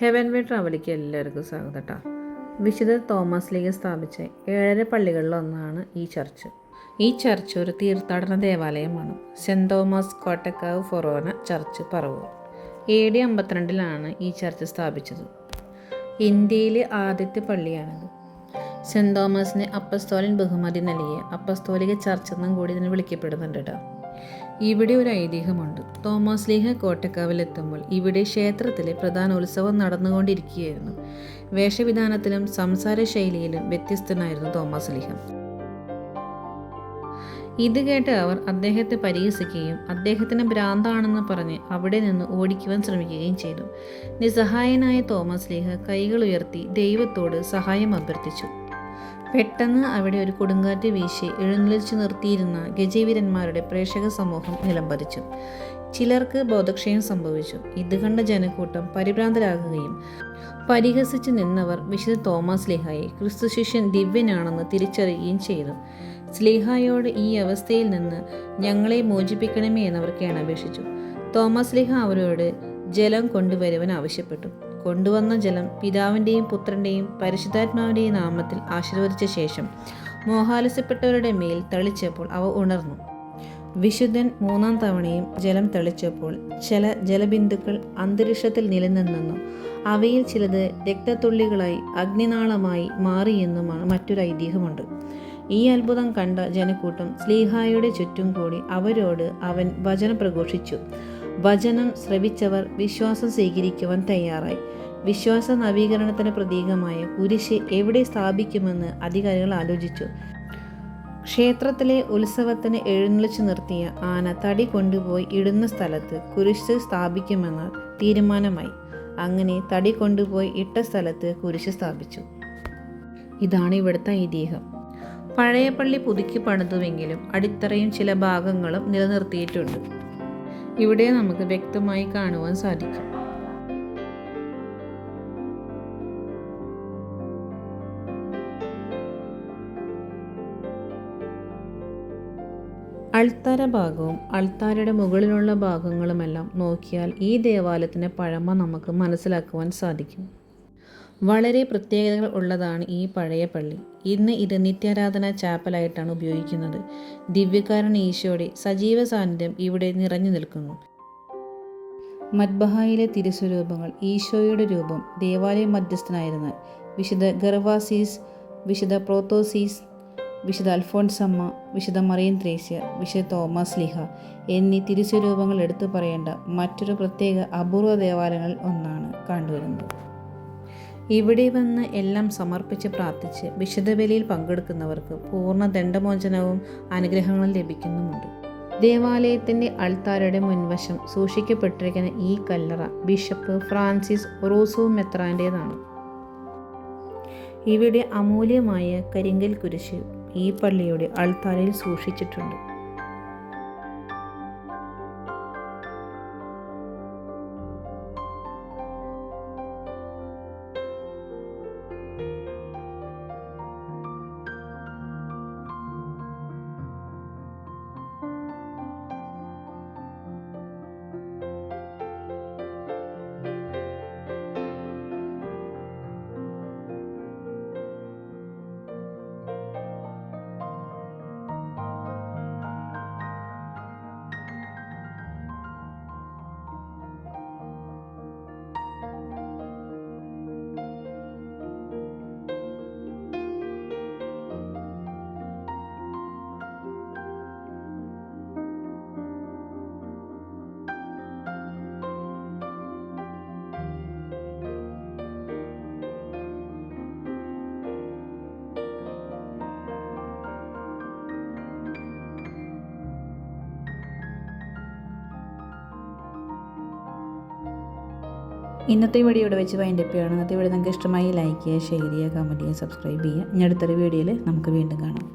Heaven വേ ട്രാവലിക്ക് എല്ലാവർക്കും സ്വാഗതം കേട്ടോ. വിശുദ്ധ തോമസ് ലീഗ സ്ഥാപിച്ച 7 പള്ളികളിലൊന്നാണ് ഈ ചർച്ച്. ഈ ചർച്ച് ഒരു തീർത്ഥാടന ദേവാലയമാണ്. Saint Thomas Kottakkavu forane church, Paravur. AD 52 ഈ ചർച്ച് സ്ഥാപിച്ചത്. ഇന്ത്യയിലെ ആദ്യത്തെ പള്ളിയാണിത്. സെൻറ് തോമസിന് അപ്പസ്തോലൻ ബഹുമതി നൽകിയ അപ്പസ്തോലിക ചർച്ച് എന്നും കൂടി ഇതിന് വിളിക്കപ്പെടുന്നുണ്ട് കേട്ടോ. ഇവിടെ ഒരു ഐതിഹ്യമുണ്ട്. തോമസ് ലീഹ കോട്ടക്കാവിലെത്തുമ്പോൾ ഇവിടെ ക്ഷേത്രത്തിലെ പ്രധാന ഉത്സവം നടന്നുകൊണ്ടിരിക്കുകയായിരുന്നു. വേഷവിധാനത്തിലും സംസാര ശൈലിയിലും വ്യത്യസ്തനായിരുന്നു തോമസ് ലീഹ. ഇത് കേട്ട് അവർ അദ്ദേഹത്തെ പരിഹസിക്കുകയും അദ്ദേഹത്തിന് ഭ്രാന്താണെന്ന് പറഞ്ഞ് അവിടെ നിന്ന് ഓടിക്കുവാൻ ശ്രമിക്കുകയും ചെയ്തു. നിസ്സഹായനായ തോമസ് ലീഹ കൈകൾ ഉയർത്തി ദൈവത്തോട് സഹായം അഭ്യർത്ഥിച്ചു. പെട്ടെന്ന് അവിടെ ഒരു കൊടുങ്കാറ്റ് വീശി എഴുന്നള്ളിച്ചു നിർത്തിയിരുന്ന ഗജവീരന്മാരുടെ പ്രേക്ഷക സമൂഹം നിലംപതിച്ചു. ചിലർക്ക് ബോധക്ഷയം സംഭവിച്ചു. ഇത് കണ്ട ജനക്കൂട്ടം പരിഭ്രാന്തരാകുകയും പരിഹസിച്ചു നിന്നവർ വിശുദ്ധ തോമസ് സ്ലീഹായെ ക്രിസ്തു ശിഷ്യൻ ദിവ്യനാണെന്ന് തിരിച്ചറിയുകയും ചെയ്തു. സ്ലീഹായോട് ഈ അവസ്ഥയിൽ നിന്ന് ഞങ്ങളെ മോചിപ്പിക്കണമേ എന്നവർ കേണപേക്ഷിച്ചു. തോമസ് സ്ലീഹ അവരോട് ജലം കൊണ്ടുവരുവാൻ ആവശ്യപ്പെട്ടു. കൊണ്ടുവന്ന ജലം പിതാവിൻ്റെയും പുത്രൻ്റെയും പരിശുദ്ധാത്മാവിൻ്റെയും നാമത്തിൽ ആശീർവദിച്ച ശേഷം മോഹാലസ്യപ്പെട്ടവരുടെ മേൽ തളിച്ചപ്പോൾ അവ ഉണർന്നു. വിശുദ്ധൻ 3-ാം തവണയും ജലം തളിച്ചപ്പോൾ ചില ജലബിന്ദുക്കൾ അന്തരീക്ഷത്തിൽ നിലനിന്നെന്നും അവയിൽ ചിലത് രക്തത്തുള്ളികളായി അഗ്നിനാളമായി മാറിയെന്നുമാണ് മറ്റൊരു ഐതിഹ്യമുണ്ട്. ഈ അത്ഭുതം കണ്ട ജനക്കൂട്ടം സ്ലീഹായുടെ ചുറ്റും കൂടി അവരോട് അവൻ വചനം പ്രഘോഷിച്ചു. വചനം ശ്രവിച്ചവർ വിശ്വാസം സ്വീകരിക്കുവാൻ തയ്യാറായി. വിശ്വാസ നവീകരണത്തിന് പ്രതീകമായ കുരിശ് എവിടെ സ്ഥാപിക്കുമെന്ന് അധികാരികൾ ആലോചിച്ചു. ക്ഷേത്രത്തിലെ ഉത്സവത്തിന് എഴുന്നള്ളിച്ചു നിർത്തിയ ആന തടി കൊണ്ടുപോയി ഇടുന്ന സ്ഥലത്ത് കുരിശ് സ്ഥാപിക്കുമെന്ന് തീരുമാനമായി. അങ്ങനെ തടി കൊണ്ടുപോയി ഇട്ട സ്ഥലത്ത് കുരിശ് സ്ഥാപിച്ചു. ഇതാണ് ഇവിടുത്തെ ഐതിഹ്യം. പഴയ പള്ളി പുതുക്കി പണിതുവെങ്കിലും അടിത്തറയും ചില ഭാഗങ്ങളും നിലനിർത്തിയിട്ടുണ്ട്. ഇവിടെ നമുക്ക് വ്യക്തമായി കാണുവാൻ സാധിക്കും. അൾത്താര ഭാഗവും അൾത്താരയുടെ മുകളിലുള്ള ഭാഗങ്ങളുമെല്ലാം നോക്കിയാൽ ഈ ദേവാലയത്തിൻ്റെ പഴമ നമുക്ക് മനസ്സിലാക്കുവാൻ സാധിക്കും. വളരെ പ്രത്യേകതകൾ ഉള്ളതാണ് ഈ പഴയ പള്ളി. ഇന്ന് ഇത് നിത്യാരാധന ചാപ്പലായിട്ടാണ് ഉപയോഗിക്കുന്നത്. ദിവ്യകാരുണ ഈശോയുടെ സജീവ സാന്നിധ്യം ഇവിടെ നിറഞ്ഞു നിൽക്കുന്നു. മദ്ബഹായിലെ തിരുസ്വരൂപങ്ങൾ, ഈശോയുടെ രൂപം, ദേവാലയ മധ്യസ്ഥനായിരുന്ന വിശുദ്ധ ഗർവാസീസ്, വിശുദ്ധ പ്രോത്തോസീസ്, വിശുദ്ധ അൽഫോൺസമ്മ, വിശുദ്ധ മറിയം ത്രേസ്യ, വിശുദ്ധ തോമസ് ലീഹ എന്നീ തിരുസ്വരൂപങ്ങൾ എടുത്തു പറയേണ്ട മറ്റൊരു പ്രത്യേക അപൂർവ ദേവാലയങ്ങളിൽ ഒന്നാണ് കണ്ടുവരുന്നത്. ഇവിടെ വന്ന് എല്ലാം സമർപ്പിച്ച് പ്രാർത്ഥിച്ച് വിശുദ്ധ ബലിയിൽ പങ്കെടുക്കുന്നവർക്ക് പൂർണ്ണ ദണ്ഡമോചനവും അനുഗ്രഹങ്ങളും ലഭിക്കുന്നുമുണ്ട്. ദേവാലയത്തിൻ്റെ അൾത്താരയുടെ മുൻവശം സൂക്ഷിക്കപ്പെട്ടിരിക്കുന്ന ഈ കല്ലറ ബിഷപ്പ് ഫ്രാൻസിസ് റൂസോ മെത്രാൻ്റേതാണ്. ഇവിടെ അമൂല്യമായ കരിങ്കൽ കുരിശ് ഈ പള്ളിയുടെ അൾത്താരയിൽ സൂക്ഷിച്ചിട്ടുണ്ട്. ഇന്നത്തെ വീഡിയോ ഇവിടെ വെച്ച് വൈൻഡപ്പ് ചെയ്യുകയാണ്. ഇന്നത്തെ വീഡിയോ നിങ്ങൾക്ക് ഇഷ്ടമായി ലൈക്ക് ചെയ്യുക, ഷെയർ ചെയ്യുക, കമൻറ്റ് ചെയ്യുക, സബ്സ്ക്രൈബ് ചെയ്യുക. ഇനി അടുത്തൊരു വീഡിയോയിൽ നമുക്ക് വീണ്ടും കാണാം.